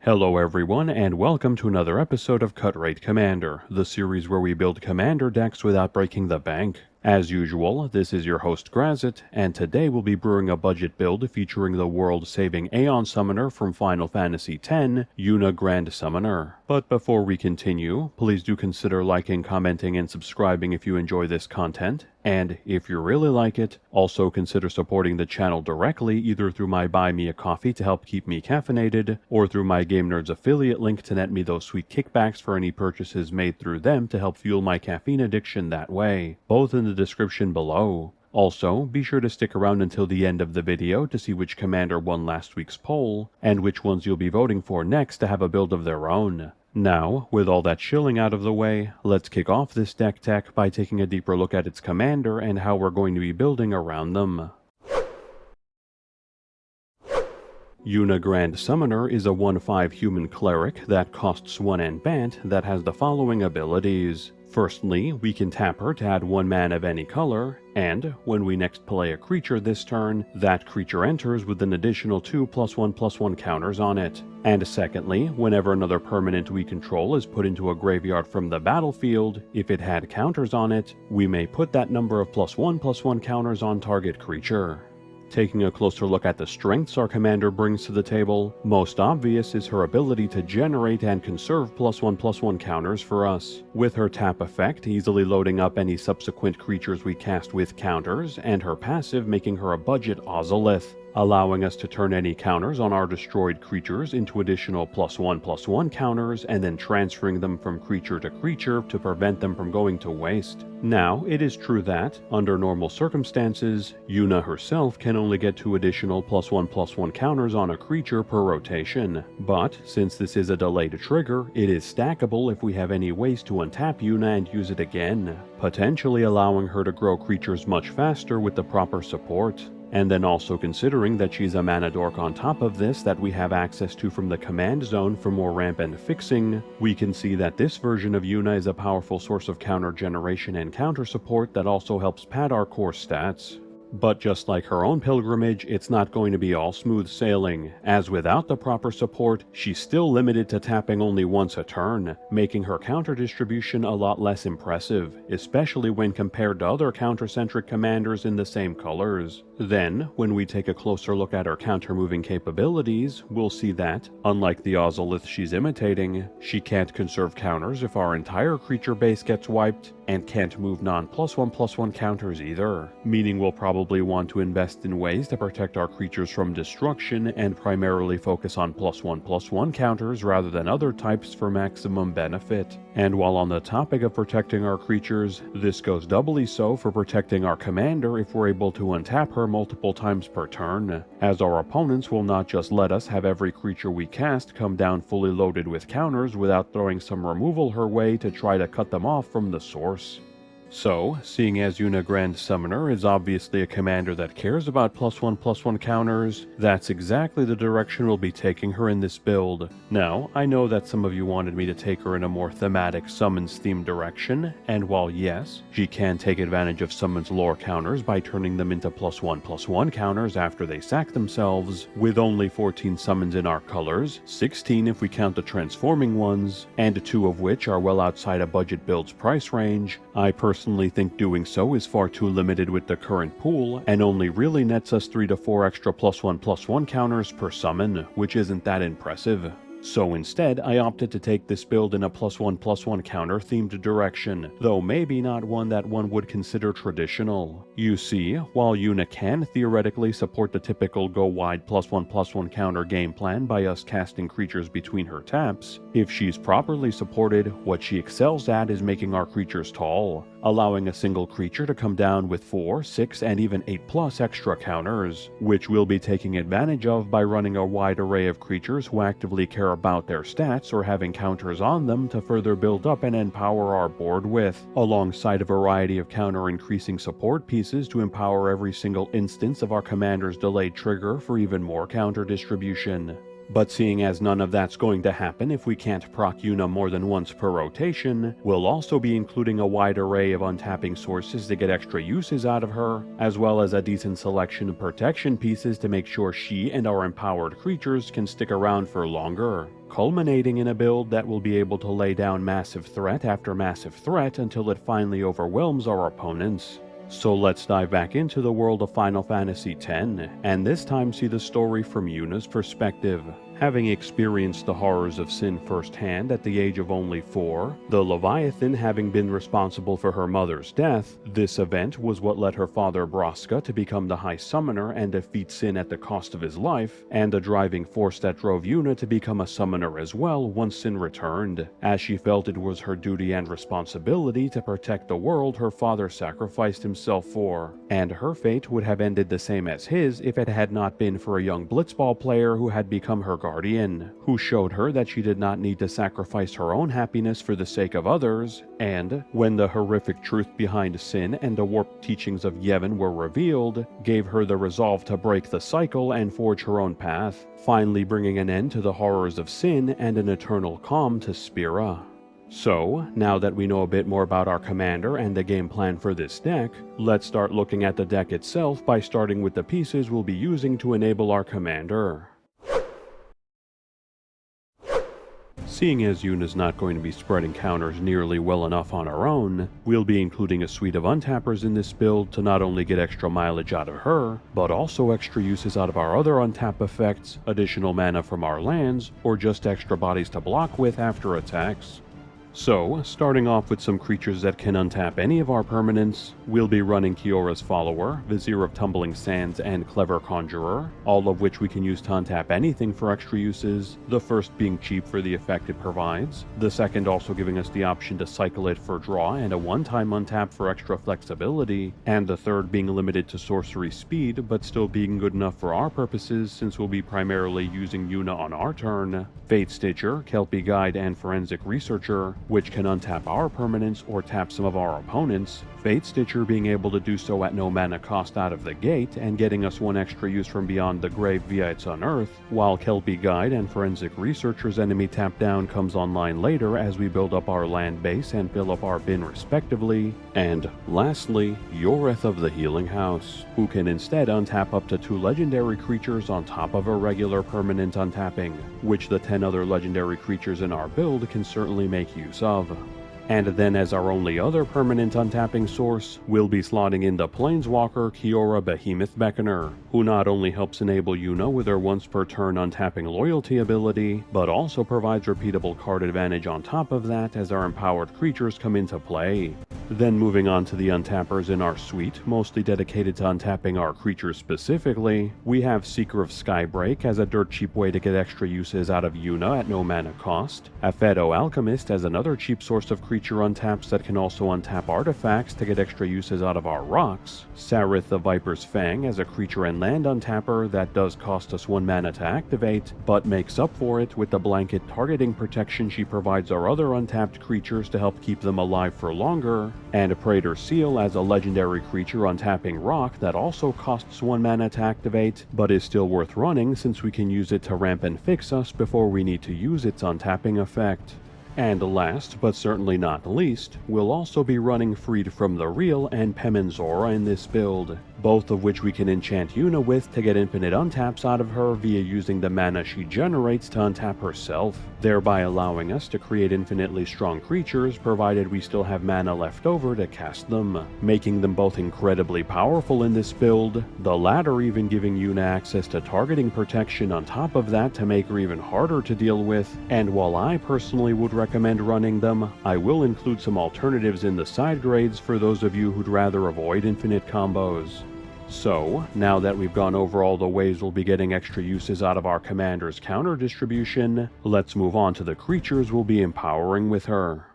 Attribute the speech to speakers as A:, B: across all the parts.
A: Hello everyone, and welcome to another episode of Cut Rate Commander, the series where we build commander decks without breaking the bank. As usual, this is your host Grazzet, and today we'll be brewing a budget build featuring the world-saving Aeon Summoner from Final Fantasy X, Yuna Grand Summoner. But before we continue, please do consider liking, commenting, and subscribing if you enjoy this content. And if you really like it, also consider supporting the channel directly either through my Buy Me a Coffee to help keep me caffeinated, or through my Game Nerds affiliate link to net me those sweet kickbacks for any purchases made through them to help fuel my caffeine addiction that way, both in the description below. Also, be sure to stick around until the end of the video to see which commander won last week's poll, and which ones you'll be voting for next to have a build of their own. Now, with all that shilling out of the way, let's kick off this deck tech by taking a deeper look at its commander and how we're going to be building around them. Yuna Grand Summoner is a 1/5 human cleric that costs 1 Bant that has the following abilities. Firstly, we can tap her to add 1 mana of any color, and when we next play a creature this turn, that creature enters with an additional 2 +1/+1 counters on it. And secondly, whenever another permanent we control is put into a graveyard from the battlefield, if it had counters on it, we may put that number of +1/+1 counters on target creature. Taking a closer look at the strengths our commander brings to the table, most obvious is her ability to generate and conserve +1/+1 counters for us, with her tap effect easily loading up any subsequent creatures we cast with counters, and her passive making her a budget Ozolith, allowing us to turn any counters on our destroyed creatures into additional +1/+1 counters and then transferring them from creature to creature to prevent them from going to waste. Now, it is true that, under normal circumstances, Yuna herself can only get 2 additional +1/+1 counters on a creature per rotation, but since this is a delayed trigger, it is stackable if we have any ways to untap Yuna and use it again, potentially allowing her to grow creatures much faster with the proper support. And then also considering that she's a mana dork on top of this that we have access to from the command zone for more ramp and fixing, we can see that this version of Yuna is a powerful source of counter generation and counter support that also helps pad our core stats. But just like her own pilgrimage, it's not going to be all smooth sailing, as without the proper support, she's still limited to tapping only once a turn, making her counter distribution a lot less impressive, especially when compared to other counter-centric commanders in the same colors. Then, when we take a closer look at her counter-moving capabilities, we'll see that, unlike the Ozolith she's imitating, she can't conserve counters if our entire creature base gets wiped, and can't move non-+1/+1 counters either, meaning we'll probably want to invest in ways to protect our creatures from destruction and primarily focus on +1/+1 counters rather than other types for maximum benefit. And while on the topic of protecting our creatures, this goes doubly so for protecting our commander if we're able to untap her multiple times per turn, as our opponents will not just let us have every creature we cast come down fully loaded with counters without throwing some removal her way to try to cut them off from the source. So, seeing as Yuna Grand Summoner is obviously a commander that cares about +1/+1 counters, that's exactly the direction we'll be taking her in this build. Now, I know that some of you wanted me to take her in a more thematic summons-themed direction, and while yes, she can take advantage of summons lore counters by turning them into +1/+1 counters after they sack themselves, with only 14 summons in our colors, 16 if we count the transforming ones, and 2 of which are well outside a budget build's price range, I personally think doing so is far too limited with the current pool, and only really nets us 3 to 4 extra +1/+1 counters per summon, which isn't that impressive. So instead, I opted to take this build in a +1/+1 counter themed direction, though maybe not one that one would consider traditional. You see, while Yuna can theoretically support the typical go wide +1/+1 counter game plan by us casting creatures between her taps, if she's properly supported, what she excels at is making our creatures tall, allowing a single creature to come down with 4, 6, and even 8+ extra counters, which we'll be taking advantage of by running a wide array of creatures who actively care about their stats or having counters on them to further build up and empower our board with, alongside a variety of counter increasing support pieces to empower every single instance of our commander's delayed trigger for even more counter distribution. But seeing as none of that's going to happen if we can't proc Yuna more than once per rotation, we'll also be including a wide array of untapping sources to get extra uses out of her, as well as a decent selection of protection pieces to make sure she and our empowered creatures can stick around for longer. culminating in a build that will be able to lay down massive threat after massive threat until it finally overwhelms our opponents. So let's dive back into the world of Final Fantasy X, and this time see the story from Yuna's perspective. Having experienced the horrors of sin firsthand at the age of only 4, the Leviathan having been responsible for her mother's death, this event was what led her father Braska to become the High Summoner and defeat sin at the cost of his life, and the driving force that drove Yuna to become a summoner as well once sin returned, as she felt it was her duty and responsibility to protect the world her father sacrificed himself for, and her fate would have ended the same as his if it had not been for a young blitzball player who had become her guardian, who showed her that she did not need to sacrifice her own happiness for the sake of others, and, when the horrific truth behind sin and the warped teachings of Yevon were revealed, gave her the resolve to break the cycle and forge her own path, finally bringing an end to the horrors of sin and an eternal calm to Spira. So, now that we know a bit more about our commander and the game plan for this deck, let's start looking at the deck itself by starting with the pieces we'll be using to enable our commander. Seeing as Yuna's not going to be spreading counters nearly well enough on her own, we'll be including a suite of Untappers in this build to not only get extra mileage out of her, but also extra uses out of our other untap effects, additional mana from our lands, or just extra bodies to block with after attacks. So, starting off with some creatures that can untap any of our permanents, we'll be running Kiora's Follower, Vizier of Tumbling Sands, and Clever Conjurer, all of which we can use to untap anything for extra uses, the first being cheap for the effect it provides, the second also giving us the option to cycle it for draw and a one-time untap for extra flexibility, and the third being limited to sorcery speed, but still being good enough for our purposes since we'll be primarily using Yuna on our turn, Fate Stitcher, Kelpie Guide, and Forensic Researcher, which can untap our permanents or tap some of our opponents, Fate Stitcher being able to do so at no mana cost out of the gate and getting us one extra use from beyond the grave via its unearth, while Kelpie Guide and Forensic Researcher's enemy tap down comes online later as we build up our land base and fill up our bin respectively, and lastly, Yoreth of the Healing House, who can instead untap up to 2 legendary creatures on top of a regular permanent untapping, which the 10 other legendary creatures in our build can certainly make use of. And then as our only other permanent untapping source, we'll be slotting in the Planeswalker Kiora Behemoth Beckoner, who not only helps enable Yuna with her once per turn untapping loyalty ability, but also provides repeatable card advantage on top of that as our empowered creatures come into play. Then moving on to the untappers in our suite, mostly dedicated to untapping our creatures specifically, we have Seeker of Skybreak as a dirt cheap way to get extra uses out of Yuna at no mana cost, Aphedo Alchemist as another cheap source of creature untaps that can also untap artifacts to get extra uses out of our rocks, Sarith the Viper's Fang as a creature and land untapper that does cost us 1 mana to activate, but makes up for it with the blanket targeting protection she provides our other untapped creatures to help keep them alive for longer, and Praetor Seal as a legendary creature untapping rock that also costs 1 mana to activate, but is still worth running since we can use it to ramp and fix us before we need to use its untapping effect. And last, but certainly not least, we'll also be running Freed from the Real and Pemenzora in this build, both of which we can enchant Yuna with to get infinite untaps out of her via using the mana she generates to untap herself, thereby allowing us to create infinitely strong creatures provided we still have mana left over to cast them, making them both incredibly powerful in this build, the latter even giving Yuna access to targeting protection on top of that to make her even harder to deal with, and while I personally would recommend running them, I will include some alternatives in the side grades for those of you who'd rather avoid infinite combos. So, now that we've gone over all the ways we'll be getting extra uses out of our commander's counter distribution, let's move on to the creatures we'll be empowering with her.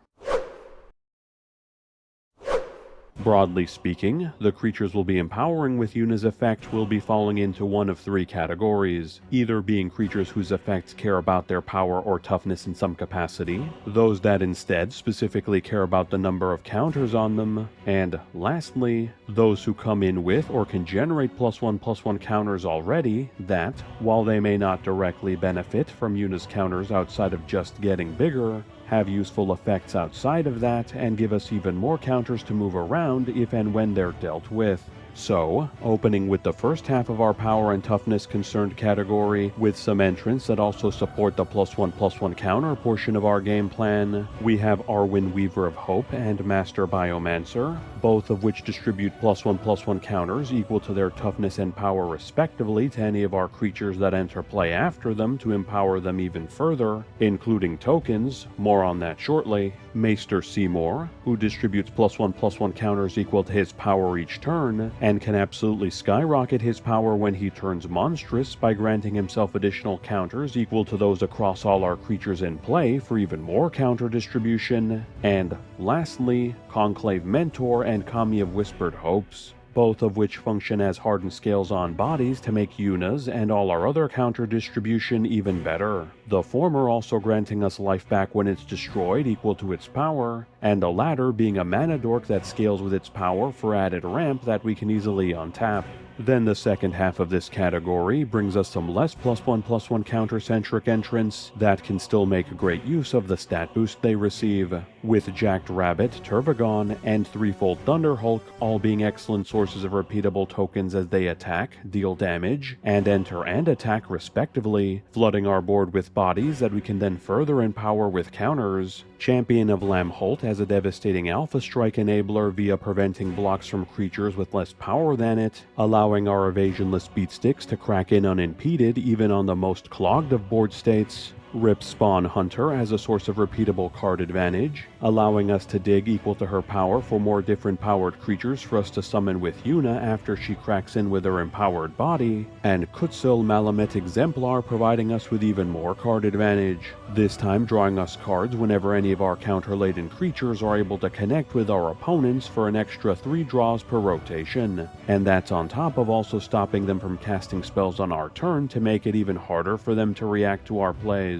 A: Broadly speaking, the creatures we'll be empowering with Yuna's effect will be falling into one of 3 categories, either being creatures whose effects care about their power or toughness in some capacity, those that instead specifically care about the number of counters on them, and lastly, those who come in with or can generate +1/+1 counters already that, while they may not directly benefit from Yuna's counters outside of just getting bigger, have useful effects outside of that and give us even more counters to move around if and when they're dealt with. So, opening with the first half of our power and toughness concerned category, with some entrants that also support the +1/+1 counter portion of our game plan, we have Arwen Weaver of Hope and Master Biomancer, both of which distribute +1/+1 counters equal to their toughness and power respectively to any of our creatures that enter play after them to empower them even further, including tokens, more on that shortly. Maester Seymour, who distributes +1/+1 counters equal to his power each turn, and can absolutely skyrocket his power when he turns monstrous by granting himself additional counters equal to those across all our creatures in play for even more counter distribution. And lastly, Conclave Mentor and Kami of Whispered Hopes, both of which function as hardened scales on bodies to make Yuna's and all our other counter distribution even better. The former also granting us life back when it's destroyed equal to its power, and the latter being a mana dork that scales with its power for added ramp that we can easily untap. Then the second half of this category brings us some less +1/+1 counter-centric entrants that can still make great use of the stat boost they receive, with Jacked Rabbit, Turvagon, and Threefold Thunderhulk all being excellent sources of repeatable tokens as they attack, deal damage, and enter and attack respectively, flooding our board with bodies that we can then further empower with counters. Champion of Lamholt as a devastating Alpha Strike enabler via preventing blocks from creatures with less power than it, allowing our evasionless beatsticks to crack in unimpeded even on the most clogged of board states. Rip Spawn Hunter as a source of repeatable card advantage, allowing us to dig equal to her power for more different powered creatures for us to summon with Yuna after she cracks in with her empowered body, and Kutsul Malamet Exemplar providing us with even more card advantage, this time drawing us cards whenever any of our counter-laden creatures are able to connect with our opponents for an extra 3 draws per rotation, and that's on top of also stopping them from casting spells on our turn to make it even harder for them to react to our plays.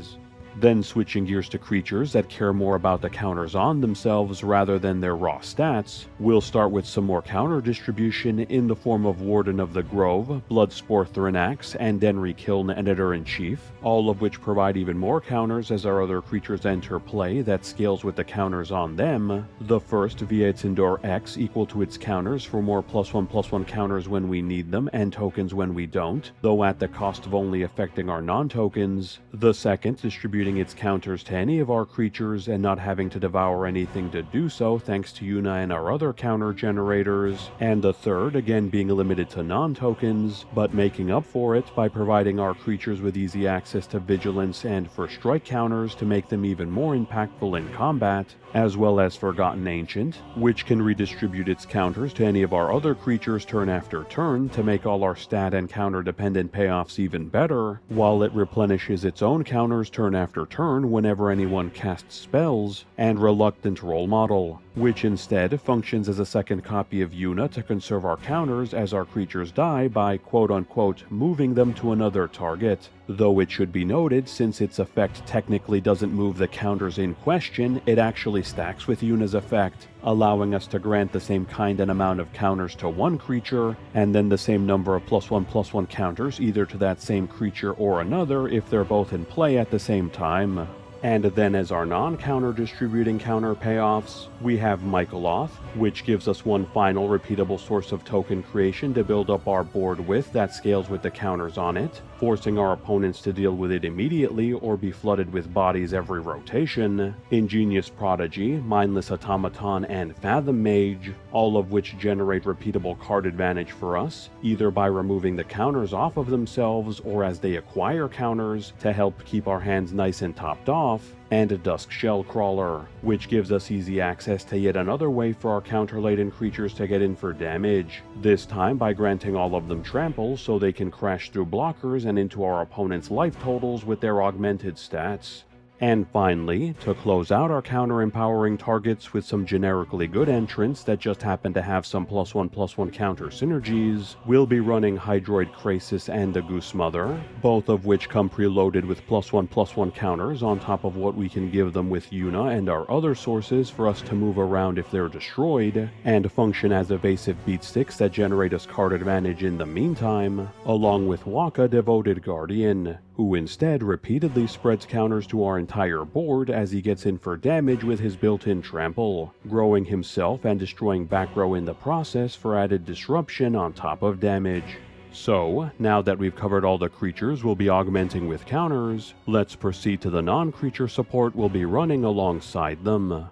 A: Then switching gears to creatures that care more about the counters on themselves rather than their raw stats, we'll start with some more counter distribution in the form of Warden of the Grove, Bloodspore Thrinax, and Denry Kiln Editor-in-Chief, all of which provide even more counters as our other creatures enter play that scales with the counters on them, the first via its Endure X equal to its counters for more +1/+1 counters when we need them and tokens when we don't, though at the cost of only affecting our non-tokens, the second distributing its counters to any of our creatures and not having to devour anything to do so thanks to Yuna and our other counter generators, and the third again being limited to non-tokens, but making up for it by providing our creatures with easy access to vigilance and first strike counters to make them even more impactful in combat, as well as Forgotten Ancient, which can redistribute its counters to any of our other creatures turn after turn to make all our stat and counter dependent payoffs even better, while it replenishes its own counters turn after turn whenever anyone casts spells, and Reluctant Role Model, which instead functions as a second copy of Yuna to conserve our counters as our creatures die by quote-unquote moving them to another target, though it should be noted since its effect technically doesn't move the counters in question, it actually stacks with Yuna's effect, allowing us to grant the same kind and amount of counters to one creature, and then the same number of +1/+1 counters either to that same creature or another if they're both in play at the same time. And then as our non-counter distributing counter payoffs, we have Michaeloth, which gives us one final repeatable source of token creation to build up our board with that scales with the counters on it, forcing our opponents to deal with it immediately or be flooded with bodies every rotation, Ingenious Prodigy, Mindless Automaton, and Fathom Mage, all of which generate repeatable card advantage for us, either by removing the counters off of themselves or as they acquire counters to help keep our hands nice and topped off, and Dusk Shellcrawler, which gives us easy access to yet another way for our counter-laden creatures to get in for damage, this time by granting all of them trample so they can crash through blockers and into our opponent's life totals with their augmented stats. And finally, to close out our counter-empowering targets with some generically good entrants that just happen to have some +1/+1 counter synergies, we'll be running Hydroid Krasis and the Goose Mother, both of which come preloaded with +1/+1 counters on top of what we can give them with Yuna and our other sources for us to move around if they're destroyed, and function as evasive beatsticks that generate us card advantage in the meantime, along with Waka Devoted Guardian, who instead repeatedly spreads counters to our entire board as he gets in for damage with his built-in trample, growing himself and destroying back row in the process for added disruption on top of damage. So, now that we've covered all the creatures we'll be augmenting with counters, let's proceed to the non-creature support we'll be running alongside them.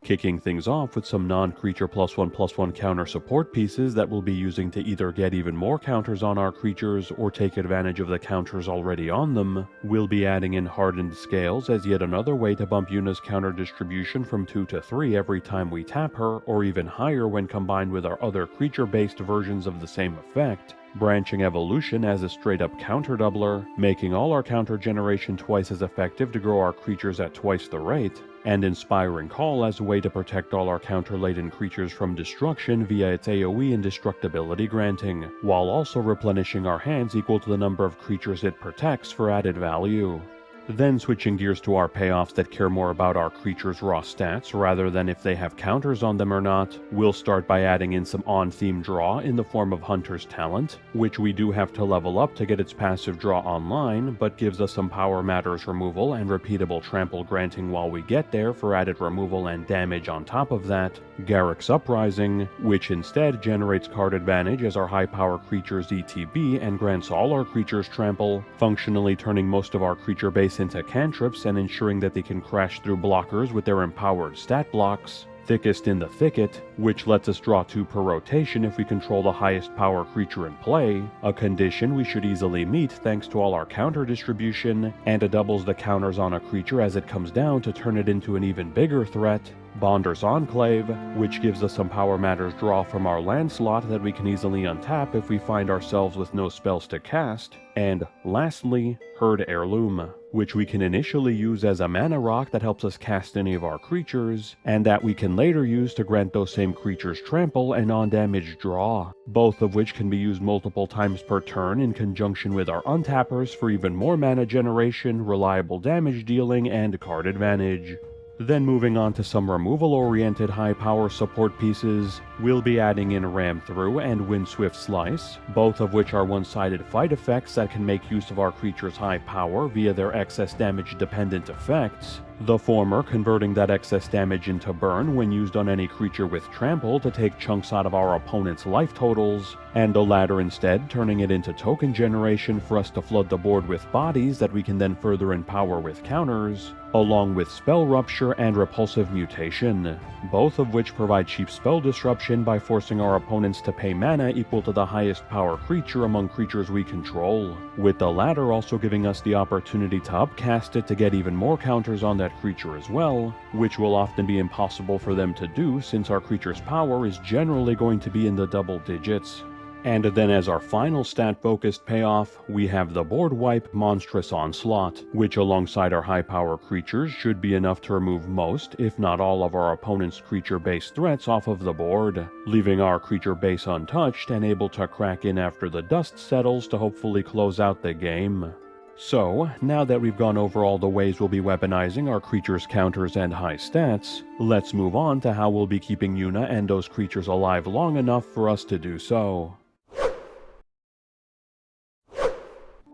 A: Kicking things off with some non-creature +1/+1 counter support pieces that we'll be using to either get even more counters on our creatures or take advantage of the counters already on them, we'll be adding in Hardened Scales as yet another way to bump Yuna's counter distribution from 2 to 3 every time we tap her, or even higher when combined with our other creature-based versions of the same effect. Branching Evolution as a straight-up counter doubler, making all our counter generation twice as effective to grow our creatures at twice the rate, and Inspiring Call as a way to protect all our counter-laden creatures from destruction via its AoE indestructibility granting, while also replenishing our hands equal to the number of creatures it protects for added value. Then switching gears to our payoffs that care more about our creatures' raw stats rather than if they have counters on them or not, we'll start by adding in some on-theme draw in the form of Hunter's Talent, which we do have to level up to get its passive draw online, but gives us some Power Matters removal and repeatable trample granting while we get there for added removal and damage on top of that, Garruk's Uprising, which instead generates card advantage as our high-power creatures ETB and grants all our creatures trample, functionally turning most of our creature base into cantrips and ensuring that they can crash through blockers with their empowered stat blocks. Thickest in the Thicket, which lets us draw 2 per rotation if we control the highest power creature in play, a condition we should easily meet thanks to all our counter distribution, and it doubles the counters on a creature as it comes down to turn it into an even bigger threat. Bonder's Enclave, which gives us some Power Matters draw from our land slot that we can easily untap if we find ourselves with no spells to cast, and lastly, Herd Heirloom, which we can initially use as a mana rock that helps us cast any of our creatures, and that we can later use to grant those same creatures trample and on-damage draw, both of which can be used multiple times per turn in conjunction with our Untappers for even more mana generation, reliable damage dealing, and card advantage. Then moving on to some removal-oriented high-power support pieces, we'll be adding in Ram Through and Windswift Slice, both of which are one-sided fight effects that can make use of our creature's high power via their excess damage-dependent effects, the former converting that excess damage into burn when used on any creature with trample to take chunks out of our opponent's life totals, and the latter instead turning it into token generation for us to flood the board with bodies that we can then further empower with counters, along with Spell Rupture and Repulsive Mutation, both of which provide cheap spell disruption by forcing our opponents to pay mana equal to the highest power creature among creatures we control, with the latter also giving us the opportunity to upcast it to get even more counters on that creature as well, which will often be impossible for them to do since our creature's power is generally going to be in the double digits. And then as our final stat-focused payoff, we have the board wipe Monstrous Onslaught, which alongside our high-power creatures should be enough to remove most, if not all of our opponent's creature-based threats off of the board, leaving our creature base untouched and able to crack in after the dust settles to hopefully close out the game. So, now that we've gone over all the ways we'll be weaponizing our creatures' counters and high stats, let's move on to how we'll be keeping Yuna and those creatures alive long enough for us to do so.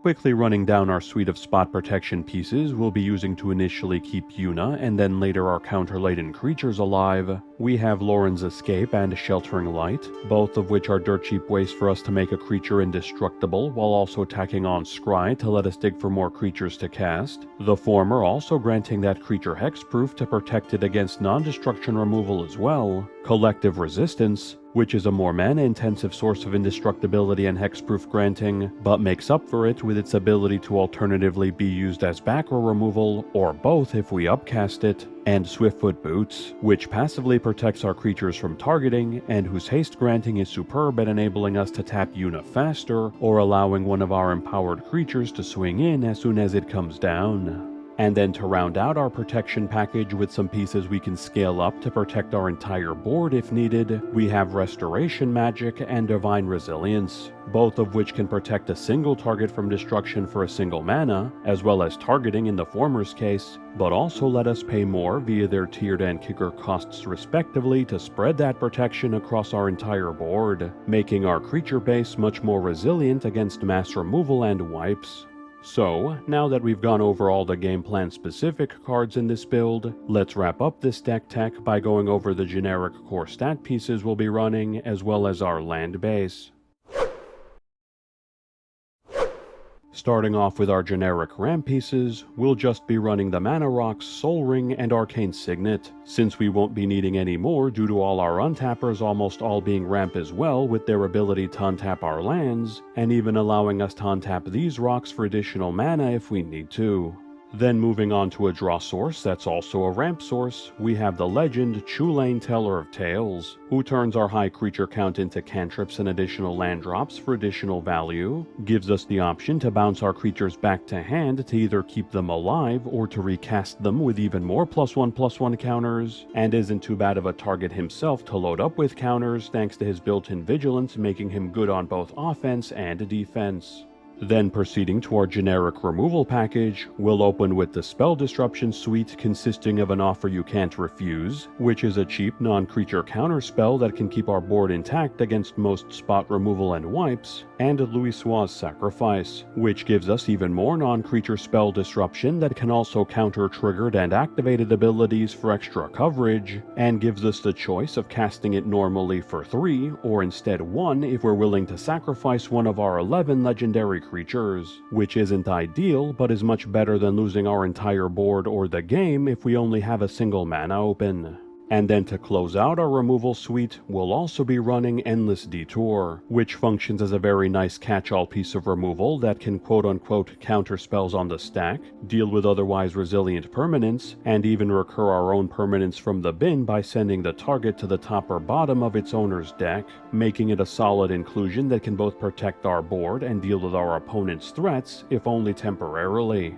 A: Quickly running down our suite of spot protection pieces we'll be using to initially keep Yuna and then later our counter-laden creatures alive, we have Lauren's Escape and Sheltering Light, both of which are dirt cheap ways for us to make a creature indestructible while also tacking on Scry to let us dig for more creatures to cast, the former also granting that creature hexproof to protect it against non-destruction removal as well, Collective Resistance, which is a more mana-intensive source of indestructibility and hexproof granting, but makes up for it with its ability to alternatively be used as back row removal, or both if we upcast it, and Swiftfoot Boots, which passively protects our creatures from targeting, and whose haste granting is superb at enabling us to tap Yuna faster, or allowing one of our empowered creatures to swing in as soon as it comes down. And then to round out our protection package with some pieces we can scale up to protect our entire board if needed, we have Restoration Magic and Divine Resilience, both of which can protect a single target from destruction for a single mana, as well as targeting in the former's case, but also let us pay more via their tiered and kicker costs respectively to spread that protection across our entire board, making our creature base much more resilient against mass removal and wipes. So, now that we've gone over all the game plan specific cards in this build, let's wrap up this deck tech by going over the generic core stat pieces we'll be running, as well as our land base. Starting off with our generic ramp pieces, we'll just be running the Mana Rocks, Soul Ring, and Arcane Signet, since we won't be needing any more due to all our Untappers almost all being ramp as well with their ability to untap our lands, and even allowing us to untap these rocks for additional mana if we need to. Then moving on to a draw source that's also a ramp source, we have the legend Chulane Teller of Tales, who turns our high creature count into cantrips and additional land drops for additional value, gives us the option to bounce our creatures back to hand to either keep them alive or to recast them with even more +1/+1 counters, and isn't too bad of a target himself to load up with counters thanks to his built-in vigilance making him good on both offense and defense. Then proceeding to our generic removal package, we'll open with the Spell Disruption Suite consisting of an Offer You Can't Refuse, which is a cheap non-creature counter spell that can keep our board intact against most spot removal and wipes, and Louisoix's Sacrifice, which gives us even more non-creature spell disruption that can also counter triggered and activated abilities for extra coverage, and gives us the choice of casting it normally for 3, or instead 1 if we're willing to sacrifice one of our 11 legendary creatures, which isn't ideal, but is much better than losing our entire board or the game if we only have a single mana open. And then to close out our removal suite, we'll also be running Endless Detour, which functions as a very nice catch-all piece of removal that can quote-unquote counter spells on the stack, deal with otherwise resilient permanents, and even recur our own permanents from the bin by sending the target to the top or bottom of its owner's deck, making it a solid inclusion that can both protect our board and deal with our opponent's threats, if only temporarily.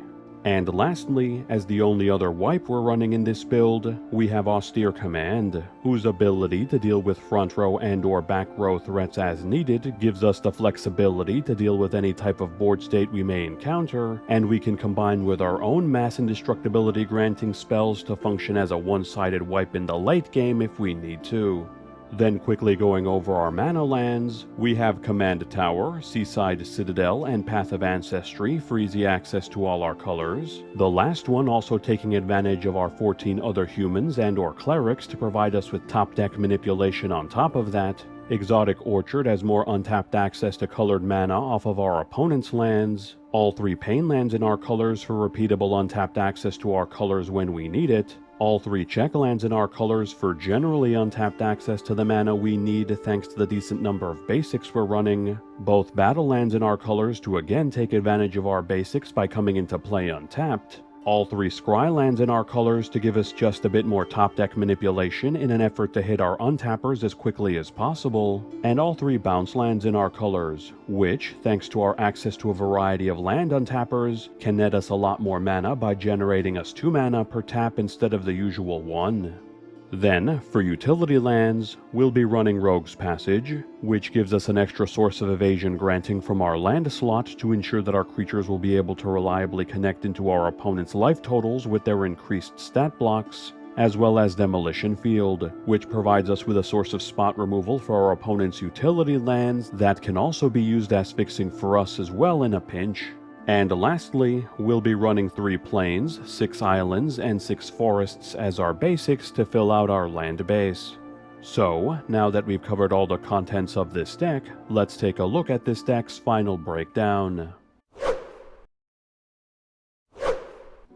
A: And lastly, as the only other wipe we're running in this build, we have Austere Command, whose ability to deal with front row and or back row threats as needed gives us the flexibility to deal with any type of board state we may encounter, and we can combine with our own mass indestructibility granting spells to function as a one-sided wipe in the late game if we need to. Then quickly going over our mana lands, we have Command Tower, Seaside Citadel, and Path of Ancestry for easy access to all our colors. The last one also taking advantage of our 14 other humans and or clerics to provide us with top deck manipulation on top of that. Exotic Orchard has more untapped access to colored mana off of our opponent's lands. All 3 Pain lands in our colors for repeatable untapped access to our colors when we need it. All 3 check lands in our colors for generally untapped access to the mana we need thanks to the decent number of basics we're running. Both battle lands in our colors to again take advantage of our basics by coming into play untapped. All 3 scry lands in our colors to give us just a bit more top deck manipulation in an effort to hit our untappers as quickly as possible, and all 3 bounce lands in our colors, which, thanks to our access to a variety of land untappers, can net us a lot more mana by generating us 2 mana per tap instead of the usual 1. Then, for utility lands, we'll be running Rogue's Passage, which gives us an extra source of evasion granting from our land slot to ensure that our creatures will be able to reliably connect into our opponent's life totals with their increased stat blocks, as well as Demolition Field, which provides us with a source of spot removal for our opponent's utility lands that can also be used as fixing for us as well in a pinch. And lastly, we'll be running 3 plains, 6 islands, and 6 forests as our basics to fill out our land base. So, now that we've covered all the contents of this deck, let's take a look at this deck's final breakdown.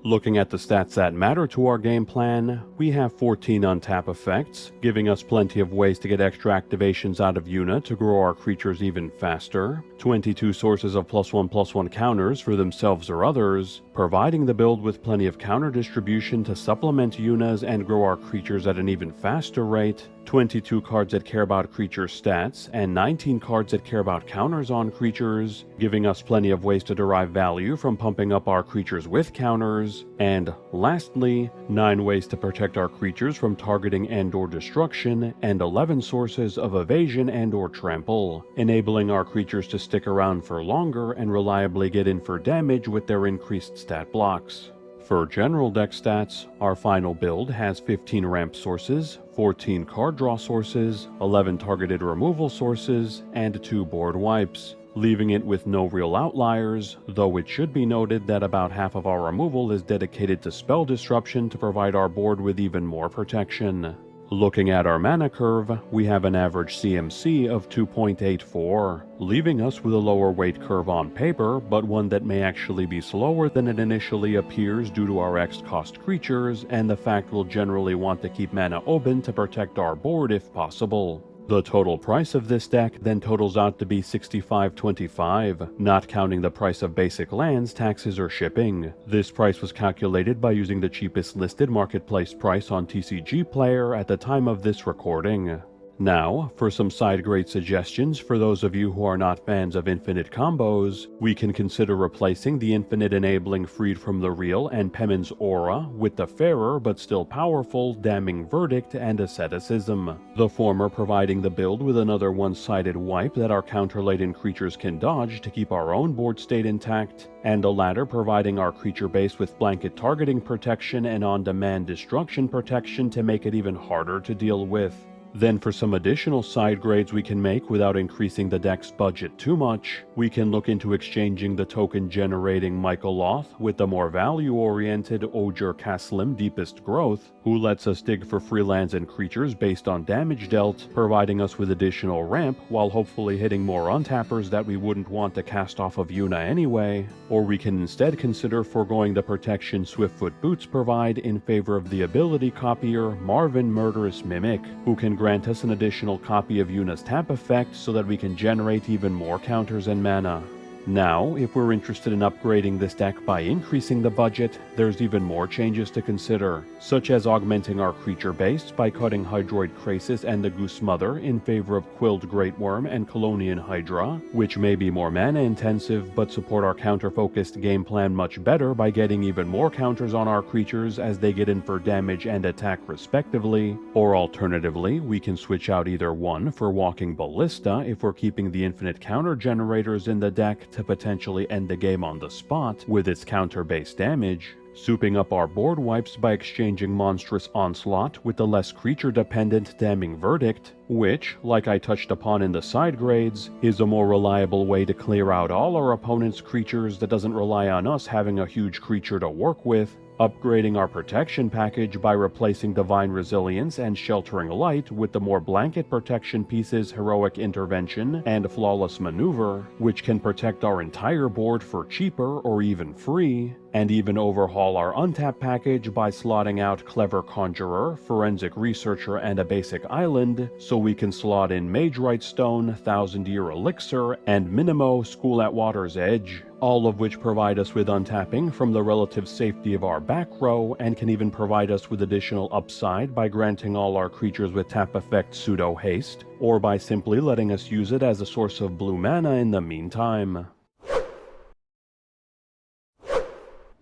A: Looking at the stats that matter to our game plan, we have 14 untap effects, giving us plenty of ways to get extra activations out of Yuna to grow our creatures even faster, 22 sources of +1/+1 counters for themselves or others, providing the build with plenty of counter distribution to supplement Yuna's and grow our creatures at an even faster rate, 22 cards that care about creature stats, and 19 cards that care about counters on creatures, giving us plenty of ways to derive value from pumping up our creatures with counters, and lastly, 9 ways to protect our creatures from targeting and/or destruction, and 11 sources of evasion and/or trample, enabling our creatures to stick around for longer and reliably get in for damage with their increased stat blocks. For general deck stats, our final build has 15 ramp sources, 14 card draw sources, 11 targeted removal sources, and 2 board wipes, leaving it with no real outliers, though it should be noted that about half of our removal is dedicated to spell disruption to provide our board with even more protection. Looking at our mana curve, we have an average CMC of 2.84, leaving us with a lower weight curve on paper, but one that may actually be slower than it initially appears due to our X-cost creatures and the fact we'll generally want to keep mana open to protect our board if possible. The total price of this deck then totals out to be $65.25, not counting the price of basic lands, taxes, or shipping. This price was calculated by using the cheapest listed marketplace price on TCG Player at the time of this recording. Now, for some side grade suggestions for those of you who are not fans of infinite combos, we can consider replacing the infinite enabling Freed from the Real and Pemin's Aura with the fairer but still powerful Damning Verdict and Asceticism, the former providing the build with another one-sided wipe that our counter-laden creatures can dodge to keep our own board state intact, and the latter providing our creature base with blanket targeting protection and on-demand destruction protection to make it even harder to deal with. Then for some additional side grades we can make without increasing the deck's budget too much, we can look into exchanging the token-generating Michaeloth with the more value-oriented Ojer Kaslim Deepest Growth, who lets us dig for free lands and creatures based on damage dealt, providing us with additional ramp while hopefully hitting more untappers that we wouldn't want to cast off of Yuna anyway, or we can instead consider foregoing the protection Swiftfoot Boots provide in favor of the ability copier Marvin Murderous Mimic, who can grant us an additional copy of Yuna's tap effect so that we can generate even more counters and mana. Now, if we're interested in upgrading this deck by increasing the budget, there's even more changes to consider, such as augmenting our creature base by cutting Hydroid Krasis and the Goose Mother in favor of Quilled Great Worm and Colonian Hydra, which may be more mana intensive but support our counter-focused game plan much better by getting even more counters on our creatures as they get in for damage and attack respectively, or alternatively, we can switch out either one for Walking Ballista if we're keeping the infinite counter generators in the deck to potentially end the game on the spot with its counter-based damage, souping up our board wipes by exchanging Monstrous Onslaught with the less creature-dependent Damning Verdict, which, like I touched upon in the side grades, is a more reliable way to clear out all our opponent's creatures that doesn't rely on us having a huge creature to work with, upgrading our protection package by replacing Divine Resilience and Sheltering Light with the more blanket protection pieces Heroic Intervention and Flawless Maneuver, which can protect our entire board for cheaper or even free, and even overhaul our untap package by slotting out Clever Conjurer, Forensic Researcher, and a basic island, so we can slot in Mage Right Stone, Thousand Year Elixir, and Minimo School at Water's Edge, all of which provide us with untapping from the relative safety of our back row and can even provide us with additional upside by granting all our creatures with tap effect pseudo haste, or by simply letting us use it as a source of blue mana in the meantime.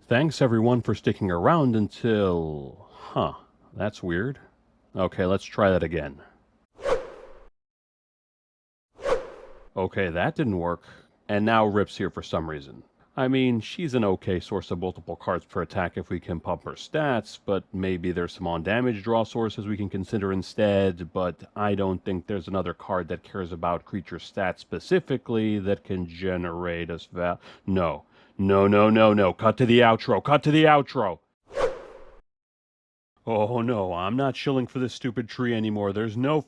A: Thanks everyone for sticking around until... that's weird. Okay, let's try that again. Okay, that didn't work. And now Rip's here for some reason. I mean, she's an okay source of multiple cards per attack if we can pump her stats, but maybe there's some on-damage draw sources we can consider instead, but I don't think there's another card that cares about creature stats specifically that can generate us No. No. Cut to the outro. Cut to the outro. Oh no, I'm not shilling for this stupid tree anymore. There's no...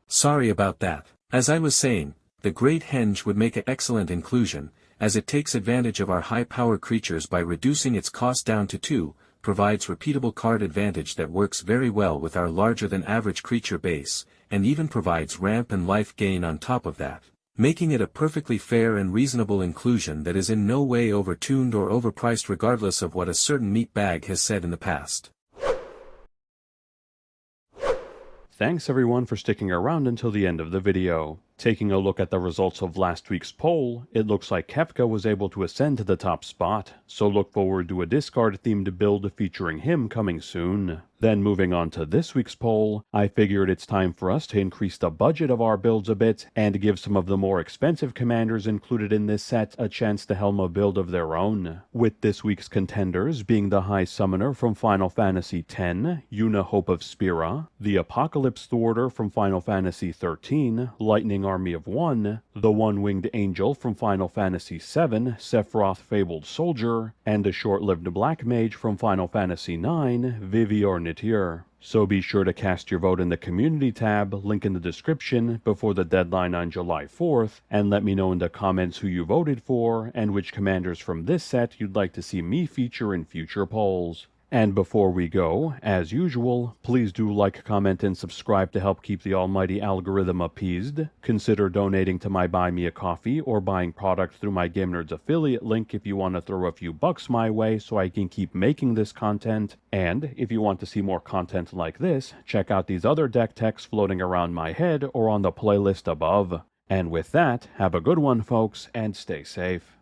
B: Sorry about that. As I was saying, the Great Henge would make an excellent inclusion, as it takes advantage of our high-power creatures by reducing its cost down to 2, provides repeatable card advantage that works very well with our larger-than-average creature base, and even provides ramp and life gain on top of that, making it a perfectly fair and reasonable inclusion that is in no way overtuned or overpriced regardless of what a certain meatbag has said in the past.
A: Thanks everyone for sticking around until the end of the video. Taking a look at the results of last week's poll, it looks like Kefka was able to ascend to the top spot, so look forward to a discard-themed build featuring him coming soon. Then moving on to this week's poll, I figured it's time for us to increase the budget of our builds a bit and give some of the more expensive commanders included in this set a chance to helm a build of their own. With this week's contenders being the High Summoner from Final Fantasy X, Yuna Hope of Spira, the Apocalypse Thwarter from Final Fantasy XIII, Lightning Army of One, the One-Winged Angel from Final Fantasy VII, Sephiroth Fabled Soldier, and a short-lived Black Mage from Final Fantasy IX, Vivior Nitir. So be sure to cast your vote in the community tab, link in the description, before the deadline on July 4th, and let me know in the comments who you voted for, and which commanders from this set you'd like to see me feature in future polls. And before we go, as usual, please do like, comment, and subscribe to help keep the almighty algorithm appeased. Consider donating to my Buy Me a Coffee or buying product through my Game Nerds affiliate link if you want to throw a few bucks my way so I can keep making this content. And if you want to see more content like this, check out these other deck techs floating around my head or on the playlist above. And with that, have a good one folks, and stay safe.